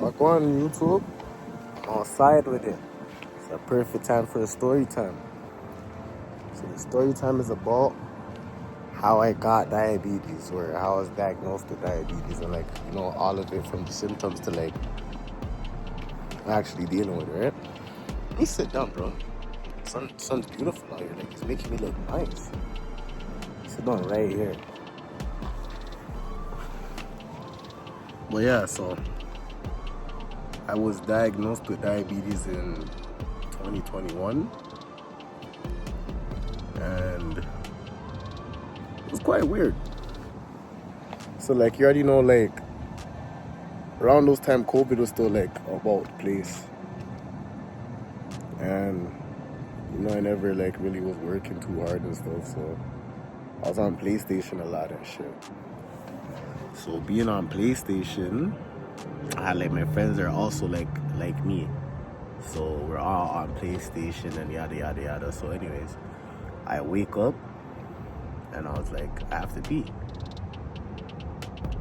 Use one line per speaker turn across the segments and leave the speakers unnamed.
But go on YouTube, on side with it. It's a perfect time for a story time. So the story time is about how I got diabetes or how I was diagnosed with diabetes and all of it from the symptoms to actually dealing with it, right? Let me sit down, bro. Sun's beautiful out here. It's making me look nice. Sit down right here. But yeah, so I was diagnosed with diabetes in 2021 and it was quite weird. So you already know, around those time COVID was still about the place. And I never really was working too hard and stuff, so I was on PlayStation a lot and shit. So being on PlayStation, I had my friends are also like me. So we're all on PlayStation and yada yada yada. So anyways, I wake up and I was like, I have to pee.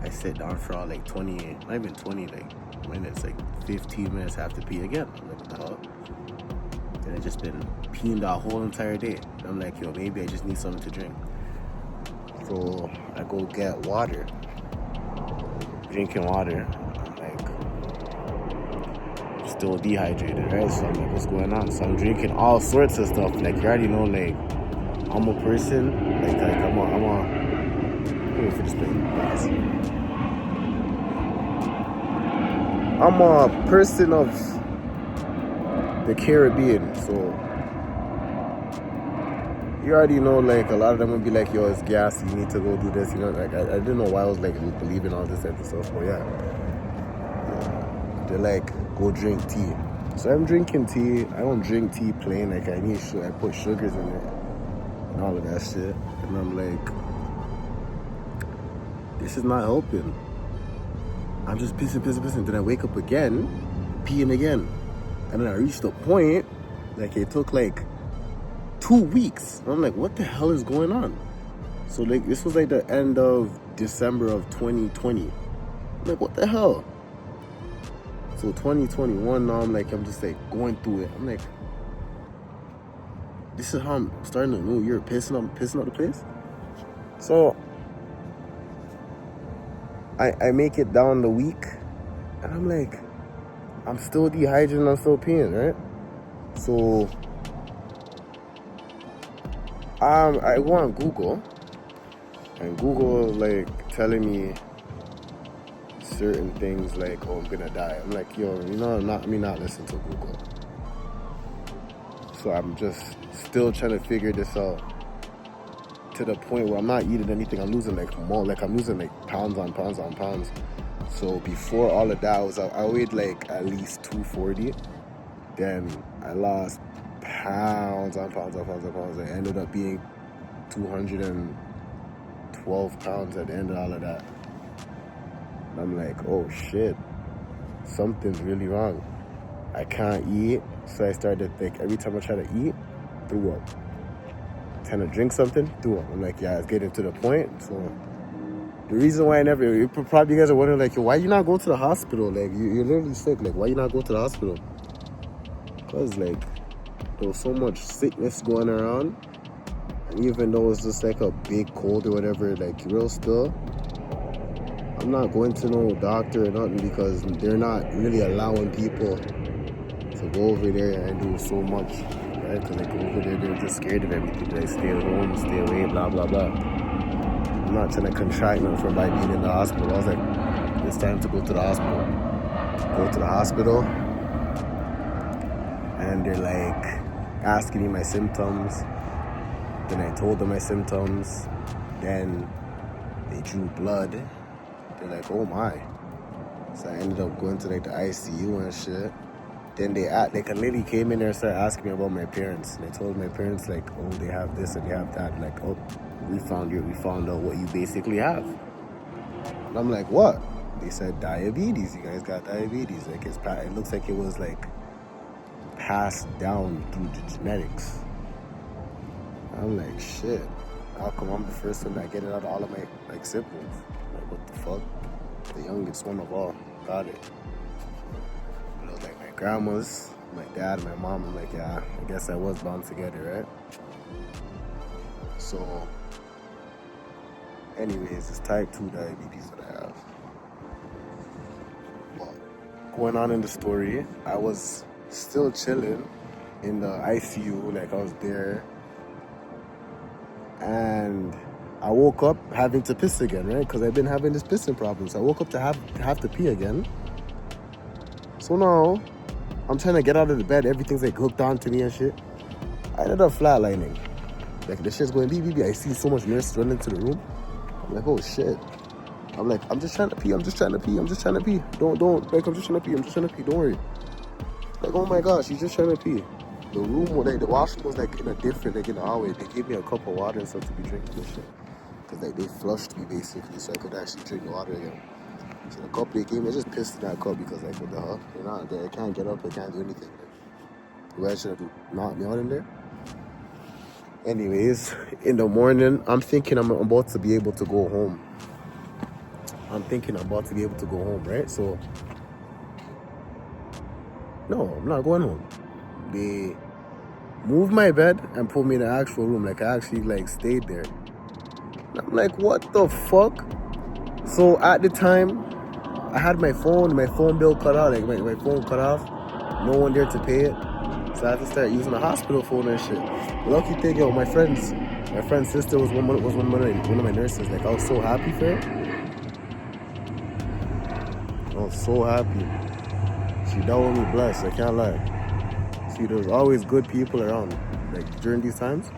I sit down for all 20, not even 20 minutes, 15 minutes, I have to pee again. I'm like, what the hell? And I just been peeing the whole entire day. I'm like, yo, maybe I just need something to drink. So I go get water. Drinking water. I'm still dehydrated, right? So I'm like, what's going on? So I'm drinking all sorts of stuff. You already know, I'm a person. I'm a let me finish playing. I'm a person of the Caribbean, so you already know, a lot of them would be like, yo, it's gas, you need to go do this, I didn't know why I was believing all this type of stuff, but yeah, they're go drink tea. So I'm drinking tea. I don't drink tea plain, I need I put sugars in it and all of that shit, and I'm like, this is not helping. I'm just pissing. Then I wake up again, peeing again. And then I reached a point, it took 2 weeks. I'm like, what the hell is going on? So this was the end of December of 2020. I'm like, what the hell? So 2021 now, I'm just going through it. I'm like, this is how I'm starting a new year, pissing out the place. So I make it down the week, and I'm like, I'm still dehydrated, I'm still peeing, right? So I go on Google, and Google telling me certain things oh, I'm gonna die. I'm like, yo, let me not listen to Google. So I'm just still trying to figure this out to the point where I'm not eating anything. I'm losing more, I'm losing pounds on pounds on pounds. So before all of that, I weighed at least 240. Then I lost pounds on pounds on pounds on pounds. I ended up being 212 pounds at the end of all of that. And I'm like, oh shit, something's really wrong. I can't eat. So I started to every time I try to eat, threw up. Trying to drink something, threw up. I'm like, yeah, it's getting to the point. So the reason why you probably guys are wondering, why you not go to the hospital? You're literally sick. Why you not go to the hospital? Because, there was so much sickness going around. And even though it's just a big cold or whatever, real still, I'm not going to no doctor or nothing because they're not really allowing people to go over there and do so much, right? Because over there, they're just scared of everything. Stay at home, stay away, blah, blah, blah. I'm not trying to contract nothing from by being in the hospital. I was like, it's time to go to the hospital. Go to the hospital, and they're asking me my symptoms. Then I told them my symptoms. Then they drew blood. They're like, oh my. So I ended up going to the ICU and shit. Then a lady came in there and started asking me about my parents. And I told my parents oh, they have this and they have that. Oh, we found out what you basically have. And I'm like, what? They said diabetes. You guys got diabetes. It looks like it was passed down through the genetics. I'm like, shit. How come I'm the first one that get it out of all of my siblings? What the fuck? The youngest one of all got it. grandmas, my dad, my mom. I'm like, yeah, I guess I was bound together, right? So, anyways, it's type 2 diabetes that I have. But going on in the story, I was still chilling in the ICU, like I was there. And I woke up having to piss again, right? Because I've been having this pissing problem. So I woke up to have to pee again. So now, I'm trying to get out of the bed. Everything's like hooked onto me and shit. I ended up flatlining. Like the shit's going beep, beep, beep. I see so much nurses running into the room. I'm like, oh shit. I'm like, I'm just trying to pee. Don't, like, I'm just trying to pee. Don't worry. Like, oh my gosh, he's just trying to pee. The room, like, the washroom was like in a different, like in the hallway. They gave me a cup of water and stuff to be drinking and shit. Because like, they flushed me basically so I could actually drink the water again. So the cup they gave me, I just pissed in that cup because like, what the hell? You're not there. I can't get up. I can't do anything. What should I do? Knock me out in there? Anyways, in the morning, I'm thinking I'm about to be able to go home. Right? So, no, I'm not going home. They moved my bed and put me in the actual room. Like, I actually, like, stayed there. And I'm like, what the fuck? So, at the time, I had my phone bill cut out. Like, my phone cut off. No one there to pay it. So I had to start using a hospital phone and shit. Lucky thing, yo, my friend's sister was one of my nurses. Like, I was so happy for her. I was so happy. She dealt with me blessed, I can't lie. See, there's always good people around. Like, during these times,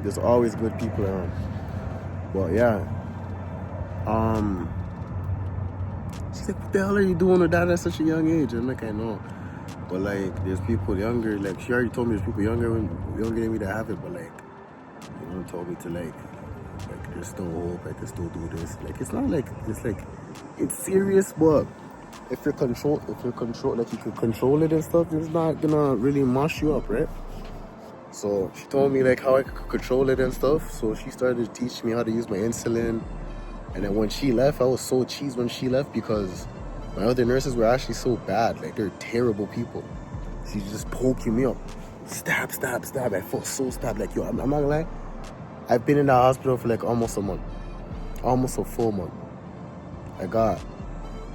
there's always good people around. But yeah. She's like, what the hell are you doing with that at such a young age? I'm like, I know. But like, there's people younger, like she already told me there's people younger than me that have it, but like, you know, told me to like there's still hope, I can still do this. Like, it's not like, it's serious, but if you're like you can control it and stuff, it's not gonna really mash you up, right? So she told me like how I could control it and stuff. So she started teaching me how to use my insulin. And then when she left, I was so cheesed when she left because my other nurses were actually so bad. Like, they're terrible people. She's just poking me up. Stab. I felt so stabbed. Like, yo, I'm not gonna lie. I've been in the hospital for like almost a month. Almost a full month. I got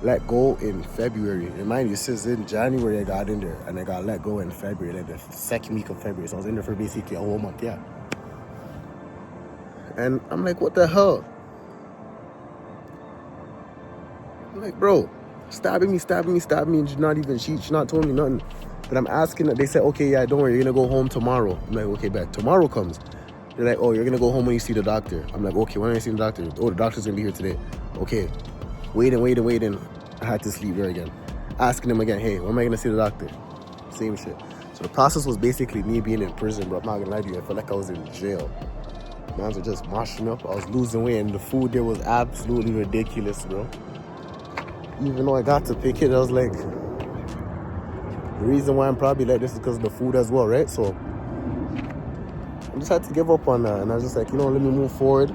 let go in February. And mind you, since in January I got in there. And I got let go in February, like the second week of February. So I was in there for basically a whole month, yeah. And I'm like, what the hell? I'm like, bro, stabbing me, and she's not telling me nothing. But I'm asking that. They said, okay, yeah, don't worry, you're gonna go home tomorrow. I'm like, okay, bet. Tomorrow comes. They're like, oh, you're gonna go home when you see the doctor. I'm like, okay, when I see the doctor? Oh, the doctor's gonna be here today. Okay, waiting. I had to sleep there again. Asking him again, hey, when am I gonna see the doctor? Same shit. So the process was basically me being in prison, bro. I'm not gonna lie to you, I felt like I was in jail. Mans were just mashing up. I was losing weight, and the food there was absolutely ridiculous, bro. Even though I got to pick it, I was like, the reason why I'm probably like this is because of the food as well, right? So I just had to give up on that. And I was just like, you know, let me move forward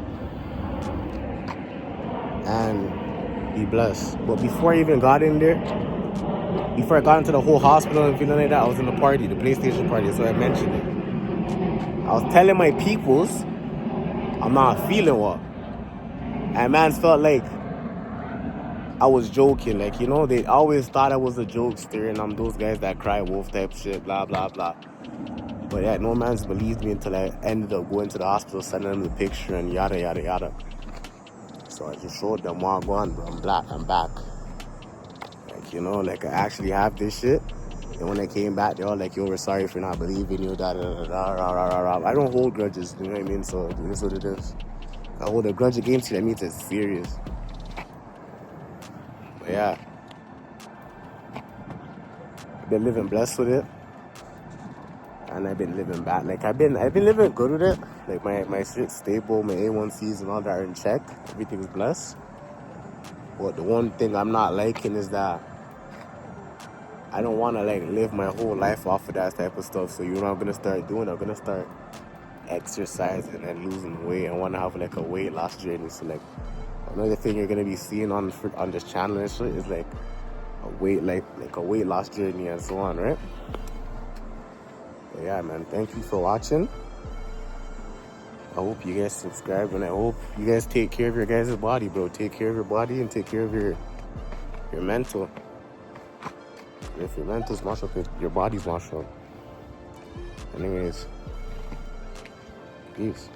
and be blessed. But before I even got in there, before I got into the whole hospital and feeling like that, I was in the party, the PlayStation party, so I mentioned it. I was telling my peoples I'm not feeling well. And mans felt like I was joking, like, you know, they always thought I was a jokester and I'm those guys that cry wolf type shit, blah, blah, blah. But yeah, no man's believed me until I ended up going to the hospital, sending them the picture and yada, yada, yada. So I just showed them, well, go on, bro, I'm back. Like, you know, like I actually have this shit. And when I came back, they're all like, yo, we're sorry for not believing you, da, da, da, da, da, da, da. I don't hold grudges, you know what I mean? So it is what it is. I hold a grudge against you, that means it's serious. But yeah, I've been living blessed with it, and I've been living bad. Like I've been living good with it. Like my shit's stable, my A1Cs and all that are in check. Everything's blessed. But the one thing I'm not liking is that I don't want to like live my whole life off of that type of stuff. So you know what I'm gonna start doing? I'm gonna start exercising and losing weight. I want to have like a weight loss journey. So like another thing you're gonna be seeing on this channel and shit is like a weight loss journey and so on, right? But yeah, man, thank you for watching. I hope you guys subscribe, and I hope you guys take care of your guys' body, bro. Take care of your body and take care of your mental. If your mental's mashed up, your body's mashed up. Anyways, peace.